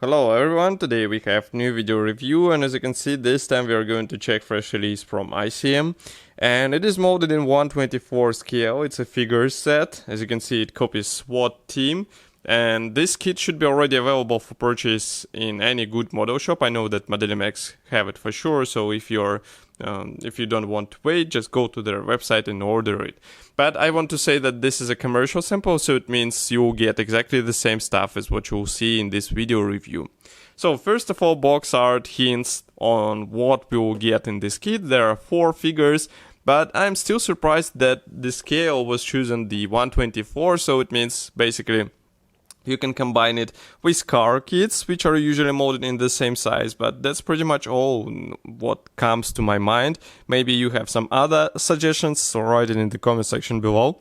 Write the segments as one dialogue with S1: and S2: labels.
S1: Hello everyone, today we have new video review, and as you can see this time we are going to check fresh release from ICM, and it is molded in 1/24 scale. It's a figure set. As you can see, it copies S.W.A.T team, and this kit should be already available for purchase in any good model shop. I know that ModeliMax have it for sure, so if you don't want to wait, just go to their website and order it. But I want to say that this is a commercial sample, so it means you will get exactly the same stuff as what you will see in this video review. So first of all, box art hints on what we will get in this kit. There are 4 figures, but I'm still surprised that the scale was chosen the 1/24, so it means basically you can combine it with car kits, which are usually molded in the same size, but that's pretty much all what comes to my mind. Maybe you have some other suggestions, so write it in the comment section below.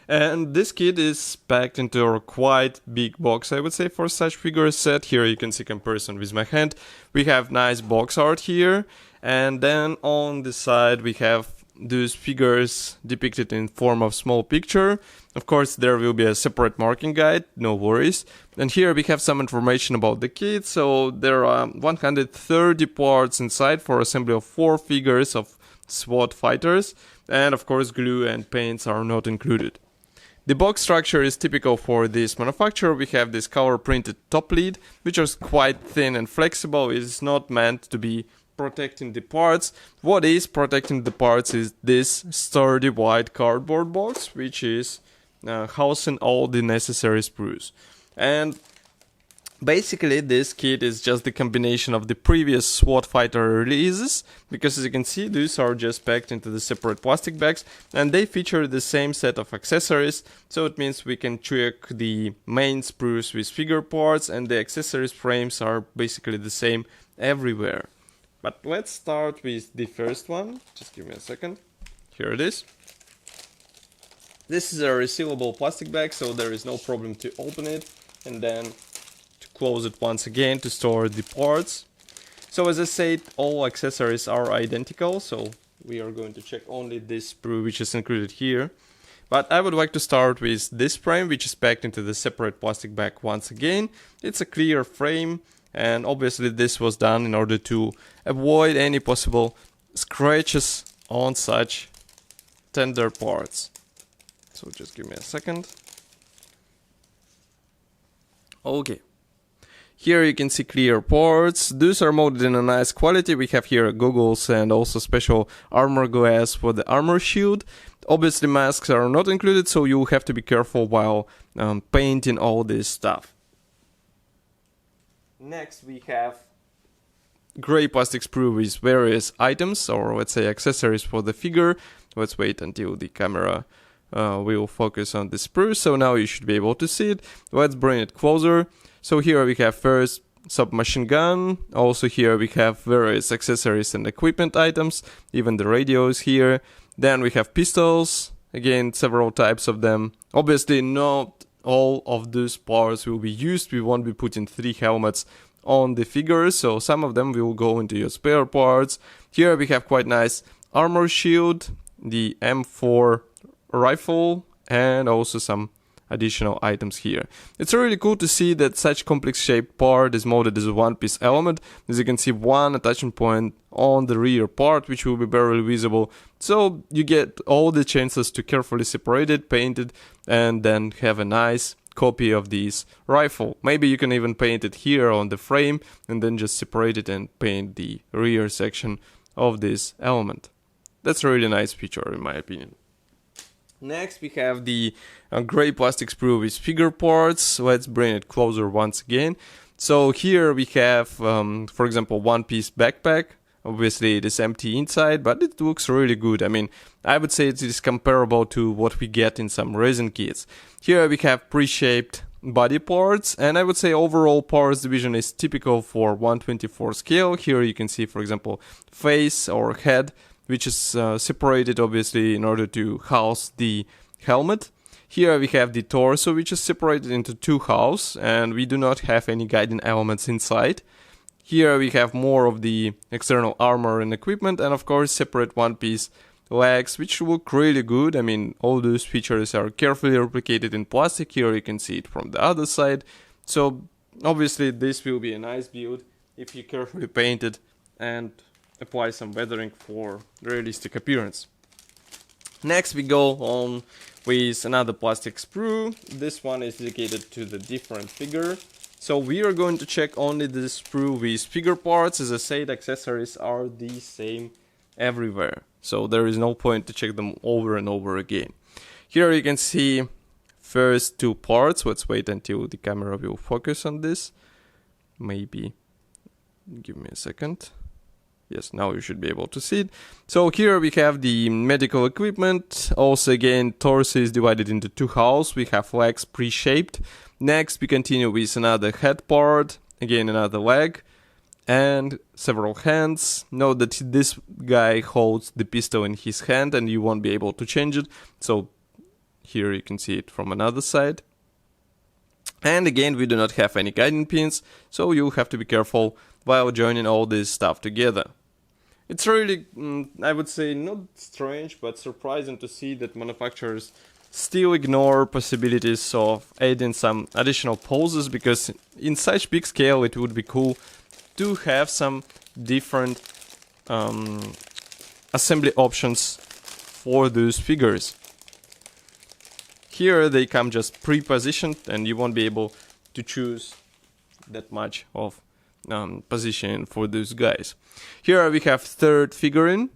S1: And this kit is packed into a quite big box, I would say, for such figure set. Here you can see comparison with my hand. We have nice box art here, and then on the side we have those figures depicted in form of small picture. Of course, there will be a separate marking guide, no worries. And here we have some information about the kit. So there are 130 parts inside for assembly of 4 figures of S.W.A.T fighters, and of course glue and paints are not included. The box structure is typical for this manufacturer. We have this color printed top lid, which is quite thin and flexible. It is not meant to be protecting the parts. What is protecting the parts is this sturdy white cardboard box, which is housing all the necessary sprues. And basically this kit is just the combination of the previous S.W.A.T fighter releases, because as you can see, these are just packed into the separate plastic bags, and they feature the same set of accessories. So it means we can check the main sprues with figure parts, and the accessories frames are basically the same everywhere. But let's start with the first one. Just give me a second. Here it is. This is a resealable plastic bag, so there is no problem to open it and then to close it once again to store the parts. So as I said, all accessories are identical, so we are going to check only this sprue which is included here. But I would like to start with this frame, which is packed into the separate plastic bag once again. It's a clear frame, and obviously this was done in order to avoid any possible scratches on such tender parts. So just give me a second. Okay. Here you can see clear parts. These are molded in a nice quality. We have here goggles and also special armor glass for the armor shield. Obviously masks are not included, so you have to be careful while painting all this stuff. Next we have gray plastic sprue with various items, or let's say accessories for the figure. Let's wait until the camera will focus on the sprue, so now you should be able to see it. Let's bring it closer. So here we have first submachine gun, also here we have various accessories and equipment items, even the radios here. Then we have pistols, again several types of them. Obviously not all of those parts will be used. We won't be putting 3 helmets on the figures, so some of them will go into your spare parts. Here we have quite nice armor shield, the M4 rifle, and also some additional items here. It's really cool to see that such complex shaped part is molded as a one-piece element. As you can see, one attachment point on the rear part, which will be barely visible, so you get all the chances to carefully separate it, paint it, and then have a nice copy of this rifle. Maybe you can even paint it here on the frame and then just separate it and paint the rear section of this element. That's a really nice feature in my opinion. Next we have the gray plastic sprue with figure parts. Let's bring it closer once again. So here we have, for example, one-piece backpack. Obviously it is empty inside, but it looks really good. I mean, I would say it is comparable to what we get in some resin kits. Here we have pre-shaped body parts, and I would say overall parts division is typical for 1/24 scale. Here you can see, for example, face or head, which is separated obviously in order to house the helmet. Here we have the torso, which is separated into 2 halves, and we do not have any guiding elements inside. Here we have more of the external armor and equipment, and of course separate one-piece legs, which look really good. I mean, all those features are carefully replicated in plastic. Here you can see it from the other side. So Obviously this will be a nice build if you carefully paint it and apply some weathering for realistic appearance. Next we go on with another plastic sprue. This one is dedicated to the different figure. So we are going to check only the sprue with figure parts. As I said, accessories are the same everywhere, so there is no point to check them over and over again. Here you can see first two parts. Let's wait until the camera will focus on this. Maybe give me a second. Yes, now you should be able to see it. So here we have the medical equipment. Also again, torso is divided into two halves. We have legs pre-shaped. Next we continue with another head part, again another leg, and several hands. Note that this guy holds the pistol in his hand and you won't be able to change it. So here you can see it from another side. And again, we do not have any guiding pins, so you have to be careful while joining all this stuff together. It's really, I would say, not strange, but surprising to see that manufacturers still ignore possibilities of adding some additional poses, because in such big scale it would be cool to have some different assembly options for those figures. Here they come just pre-positioned and you won't be able to choose that much of position for those guys. Here we have third figurine.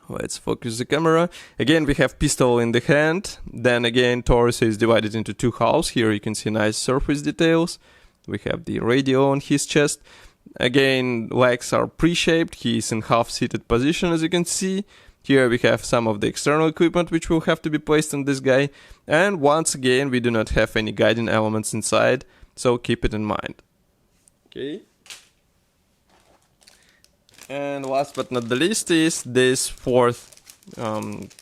S1: Let's focus the camera. Again, we have pistol in the hand. Then again, torso is divided into two halves. Here you can see nice surface details. We have the radio on his chest. Again, legs are pre-shaped. He is in half-seated position, as you can see. Here we have some of the external equipment which will have to be placed on this guy. And once again, we do not have any guiding elements inside, so keep it in mind. Okay. And last but not the least is this fourth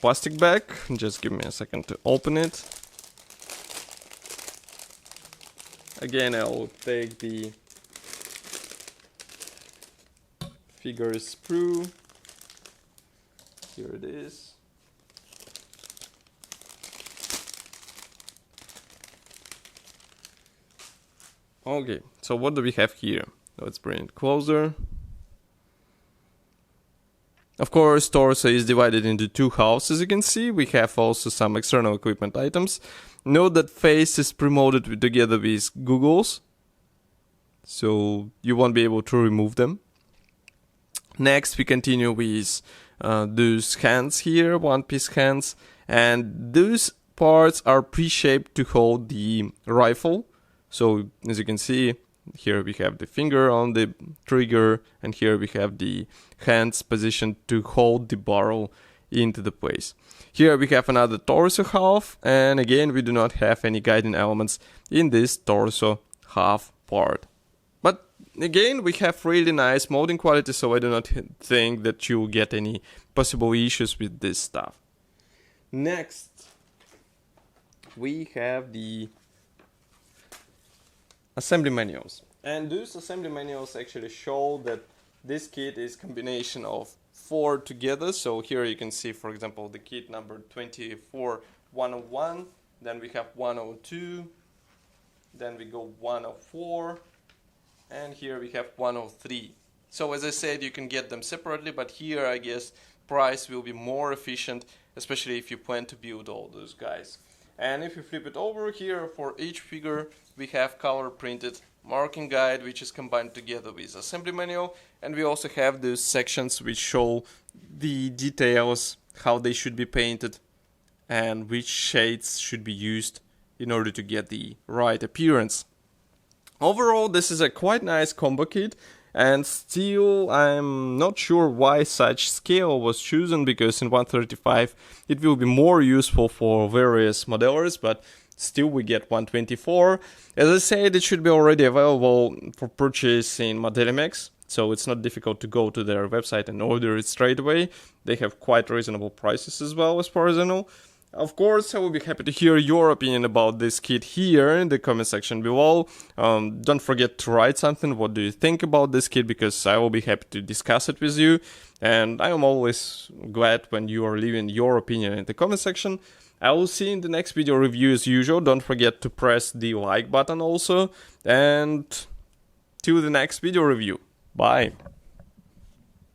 S1: plastic bag. Just give me a second to open it. Again, I'll take the figure sprue. Here it is. Okay, so what do we have here? Let's bring it closer. Of course, torso is divided into two halves, as you can see. We have also some external equipment items. Note that face is pre-molded together with googles, so you won't be able to remove them. Next, we continue with those hands here, one-piece hands, and those parts are pre-shaped to hold the rifle. So, as you can see, here we have the finger on the trigger, and here we have the hands positioned to hold the barrel into the place. Here we have another torso half, and again we do not have any guiding elements in this torso half part. But again, we have really nice molding quality, so I do not think that you will get any possible issues with this stuff. Next, we have the assembly manuals. And those assembly manuals actually show that this kit is combination of 4 together. So here you can see, for example, the kit number 2401, then we have 102, then we go 104, and here we have 103. So as I said, you can get them separately, but here I guess price will be more efficient, especially if you plan to build all those guys. And if you flip it over here, for each figure we have color printed marking guide, which is combined together with assembly manual, and we also have those sections which show the details, how they should be painted and which shades should be used in order to get the right appearance. Overall, this is a quite nice combo kit, and still I'm not sure why such scale was chosen, because in 135 it will be more useful for various modelers, but still we get 124. As I said, it should be already available for purchase in Modelimex, so it's not difficult to go to their website and order it straight away. They have quite reasonable prices as well, as far as I know. Of course, I will be happy to hear your opinion about this kit here in the comment section below. Don't forget to write something. What do you think about this kit? Because I will be happy to discuss it with you. And I am always glad when you are leaving your opinion in the comment section. I will see you in the next video review as usual. Don't forget to press the like button also. And till the next video review. Bye.